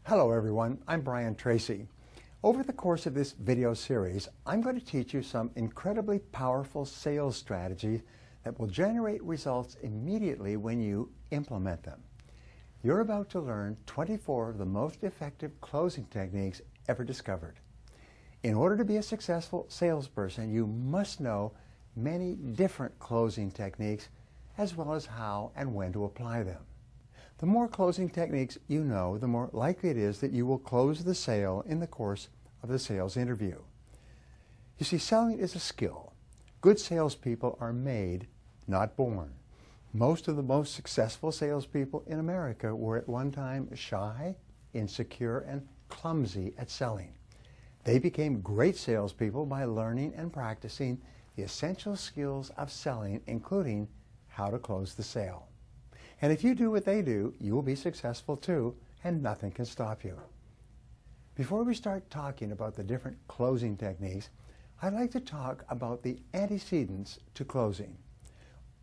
Hello everyone, I'm Brian Tracy. Over the course of this video series, I'm going to teach you some incredibly powerful sales strategies that will generate results immediately when you implement them. You're about to learn 24 of the most effective closing techniques ever discovered. In order to be a successful salesperson, you must know many different closing techniques as well as how and when to apply them. The more closing techniques you know, the more likely it is that you will close the sale in the course of the sales interview. You see, selling is a skill. Good salespeople are made, not born. Most of the most successful salespeople in America were at one time shy, insecure, and clumsy at selling. They became great salespeople by learning and practicing the essential skills of selling, including how to close the sale. And if you do what they do, you will be successful too, and nothing can stop you. Before we start talking about the different closing techniques, I'd like to talk about the antecedents to closing.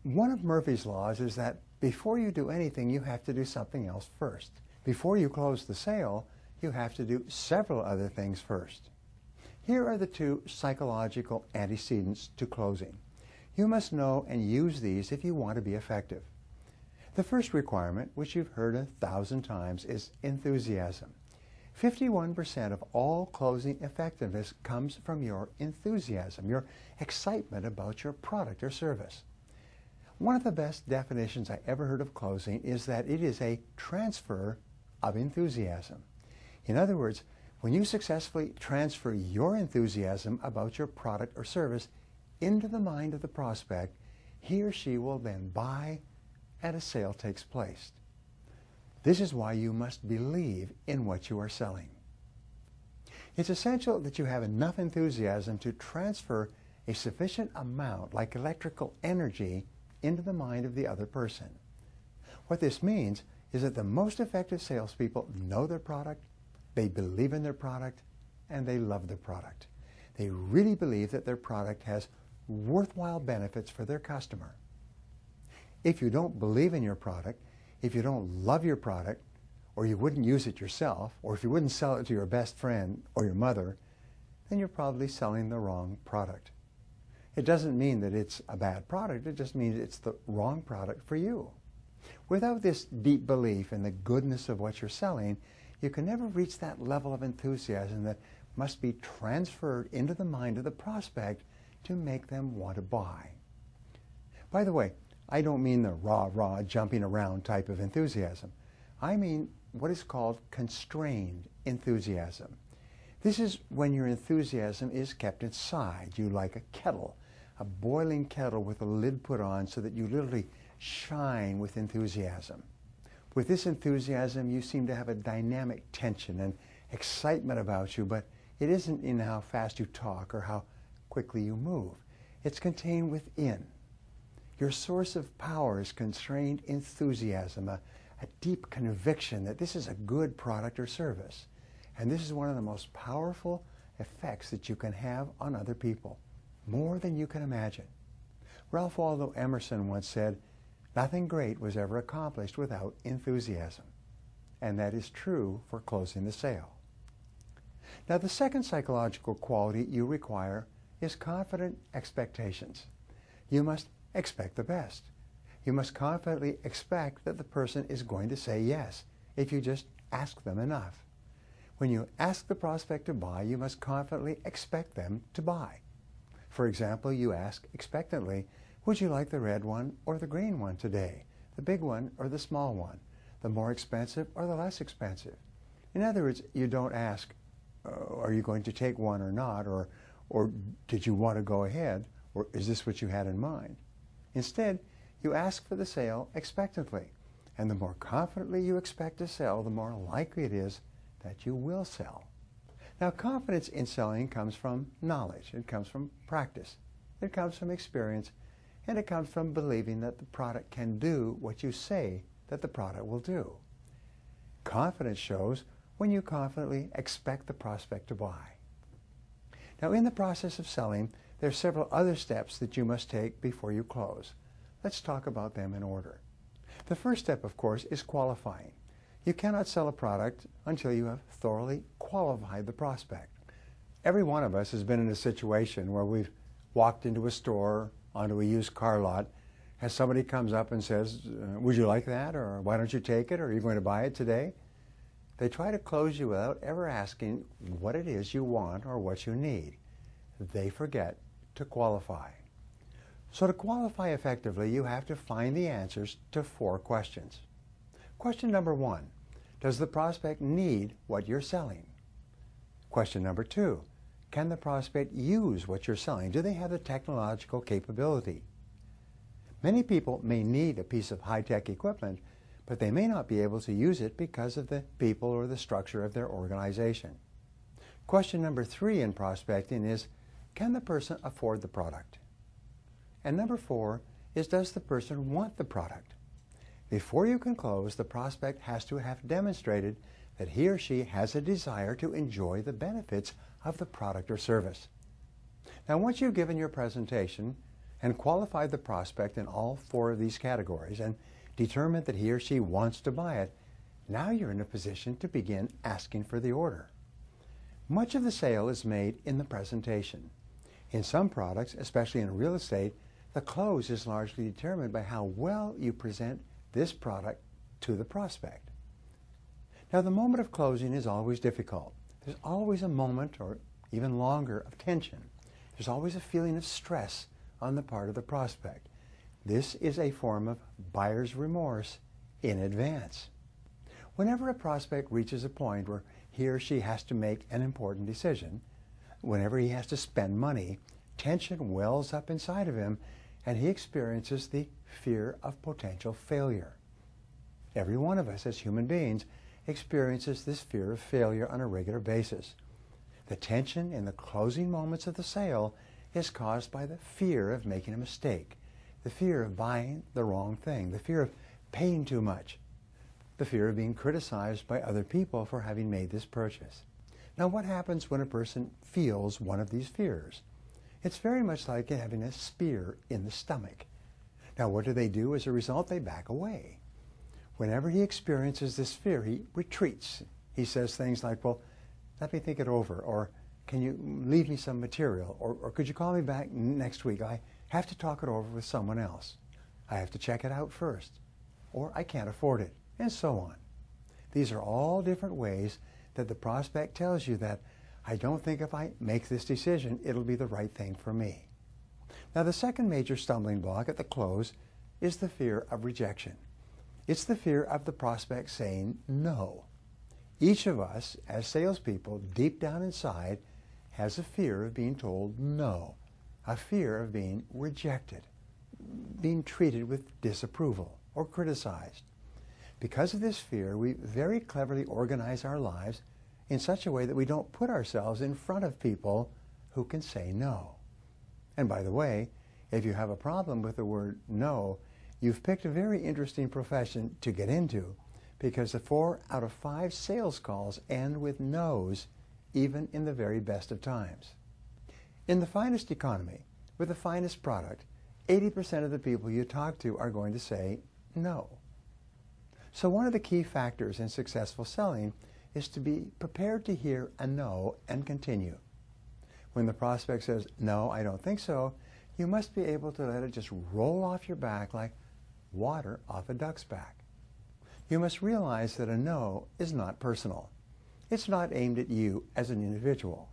One of Murphy's laws is that before you do anything, you have to do something else first. Before you close the sale, you have to do several other things first. Here are the two psychological antecedents to closing. You must know and use these if you want to be effective. The first requirement, which you've heard 1,000 times, is enthusiasm. 51% of all closing effectiveness comes from your enthusiasm, your excitement about your product or service. One of the best definitions I ever heard of closing is that it is a transfer of enthusiasm. In other words, when you successfully transfer your enthusiasm about your product or service into the mind of the prospect, he or she will then buy and a sale takes place. This is why you must believe in what you are selling. It's essential that you have enough enthusiasm to transfer a sufficient amount, like electrical energy, into the mind of the other person. What this means is that the most effective salespeople know their product, they believe in their product, and they love their product. They really believe that their product has worthwhile benefits for their customer. If you don't believe in your product, if you don't love your product, or you wouldn't use it yourself, or if you wouldn't sell it to your best friend or your mother, then you're probably selling the wrong product. It doesn't mean that it's a bad product, it just means it's the wrong product for you. Without this deep belief in the goodness of what you're selling, you can never reach that level of enthusiasm that must be transferred into the mind of the prospect to make them want to buy. By the way, I don't mean the rah-rah, jumping around type of enthusiasm. I mean what is called constrained enthusiasm. This is when your enthusiasm is kept inside you like a kettle, a boiling kettle with a lid put on so that you literally shine with enthusiasm. With this enthusiasm, you seem to have a dynamic tension and excitement about you, but it isn't in how fast you talk or how quickly you move. It's contained within. Your source of power is constrained enthusiasm, a deep conviction that this is a good product or service. And this is one of the most powerful effects that you can have on other people, more than you can imagine. Ralph Waldo Emerson once said, "Nothing great was ever accomplished without enthusiasm." And that is true for closing the sale. Now, the second psychological quality you require is confident expectations. You must expect the best. You must confidently expect that the person is going to say yes if you just ask them enough. When you ask the prospect to buy, you must confidently expect them to buy. For example, you ask expectantly, "Would you like the red one or the green one today? The big one or the small one? The more expensive or the less expensive?" In other words, you don't ask, "Are you going to take one or not?" or "Did you want to go ahead?" or "Is this what you had in mind?" Instead, you ask for the sale expectantly. And the more confidently you expect to sell, the more likely it is that you will sell. Now, confidence in selling comes from knowledge. It comes from practice. It comes from experience. And it comes from believing that the product can do what you say that the product will do. Confidence shows when you confidently expect the prospect to buy. Now, in the process of selling, there are several other steps that you must take before you close. Let's talk about them in order. The first step, of course, is qualifying. You cannot sell a product until you have thoroughly qualified the prospect. Every one of us has been in a situation where we've walked into a store, onto a used car lot, as somebody comes up and says, would you like that? Or why don't you take it? Or are you going to buy it today? They try to close you without ever asking what it is you want or what you need. They forget to qualify. So to qualify effectively, you have to find the answers to 4 questions. Question number 1, does the prospect need what you're selling? Question number 2, can the prospect use what you're selling? Do they have the technological capability? Many people may need a piece of high-tech equipment, but they may not be able to use it because of the people or the structure of their organization. Question number 3 in prospecting is, can the person afford the product? And number 4 is, does the person want the product? Before you can close, the prospect has to have demonstrated that he or she has a desire to enjoy the benefits of the product or service. Now, once you've given your presentation and qualified the prospect in all 4 of these categories and determined that he or she wants to buy it, now you're in a position to begin asking for the order. Much of the sale is made in the presentation. In some products, especially in real estate, the close is largely determined by how well you present this product to the prospect. Now, the moment of closing is always difficult. There's always a moment, or even longer, of tension. There's always a feeling of stress on the part of the prospect. This is a form of buyer's remorse in advance. Whenever a prospect reaches a point where he or she has to make an important decision, whenever he has to spend money, tension wells up inside of him and he experiences the fear of potential failure. Every one of us as human beings experiences this fear of failure on a regular basis. The tension in the closing moments of the sale is caused by the fear of making a mistake, the fear of buying the wrong thing, the fear of paying too much, the fear of being criticized by other people for having made this purchase. Now, what happens when a person feels one of these fears? It's very much like having a spear in the stomach. Now, what do? As a result, they back away. Whenever he experiences this fear, he retreats. He says things like, well, let me think it over, or can you leave me some material, or could you call me back next week? I have to talk it over with someone else. I have to check it out first, or I can't afford it, and so on. These are all different ways that the prospect tells you that I don't think if I make this decision, it'll be the right thing for me. Now, the second major stumbling block at the close is the fear of rejection. It's the fear of the prospect saying no. Each of us, as salespeople, deep down inside, has a fear of being told no, a fear of being rejected, being treated with disapproval or criticized. Because of this fear, we very cleverly organize our lives in such a way that we don't put ourselves in front of people who can say no. And by the way, if you have a problem with the word no, you've picked a very interesting profession to get into, because the 4 out of 5 sales calls end with no's, even in the very best of times. In the finest economy, with the finest product, 80% of the people you talk to are going to say no. So one of the key factors in successful selling is to be prepared to hear a no and continue. When the prospect says, no, I don't think so, you must be able to let it just roll off your back like water off a duck's back. You must realize that a no is not personal. It's not aimed at you as an individual.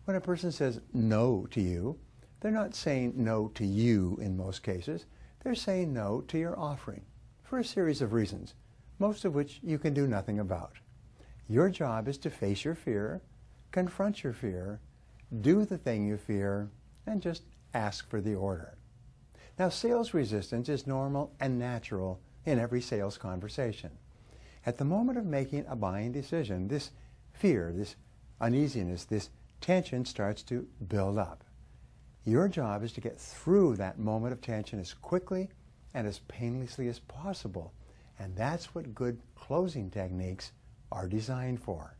When a person says no to you, they're not saying no to you in most cases. They're saying no to your offering for a series of reasons, most of which you can do nothing about. Your job is to face your fear, confront your fear, do the thing you fear, and just ask for the order. Now, sales resistance is normal and natural in every sales conversation. At the moment of making a buying decision, this fear, this uneasiness, this tension starts to build up. Your job is to get through that moment of tension as quickly and as painlessly as possible. And that's what good closing techniques are designed for.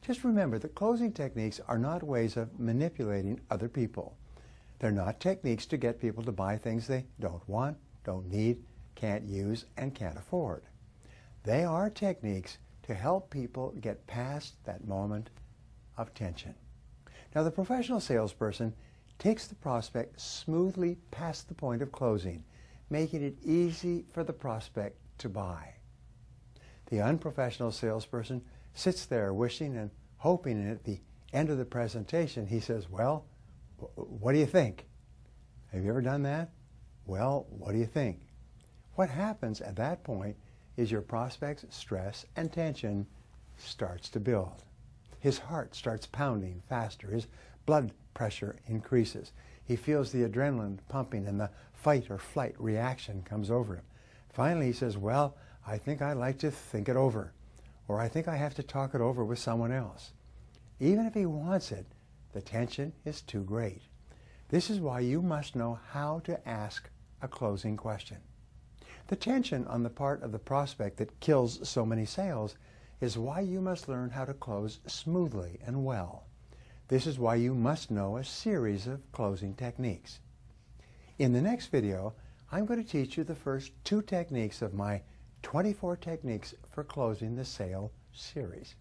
Just remember that closing techniques are not ways of manipulating other people. They're not techniques to get people to buy things they don't want, don't need, can't use, and can't afford. They are techniques to help people get past that moment of tension. Now, the professional salesperson takes the prospect smoothly past the point of closing, making it easy for the prospect to buy. The unprofessional salesperson sits there wishing and hoping, and at the end of the presentation he says, "Well, what do you think?" Have you ever done that? Well, what do you think? What happens at that point is your prospect's stress and tension starts to build. His heart starts pounding faster. His blood pressure increases. He feels the adrenaline pumping and the fight or flight reaction comes over him. Finally, he says, "Well, I think I'd like to think it over," or "I think I have to talk it over with someone else." Even if he wants it, the tension is too great. This is why you must know how to ask a closing question. The tension on the part of the prospect that kills so many sales is why you must learn how to close smoothly and well. This is why you must know a series of closing techniques. In the next video, I'm going to teach you the first 2 techniques of my 24 techniques for closing the sale series.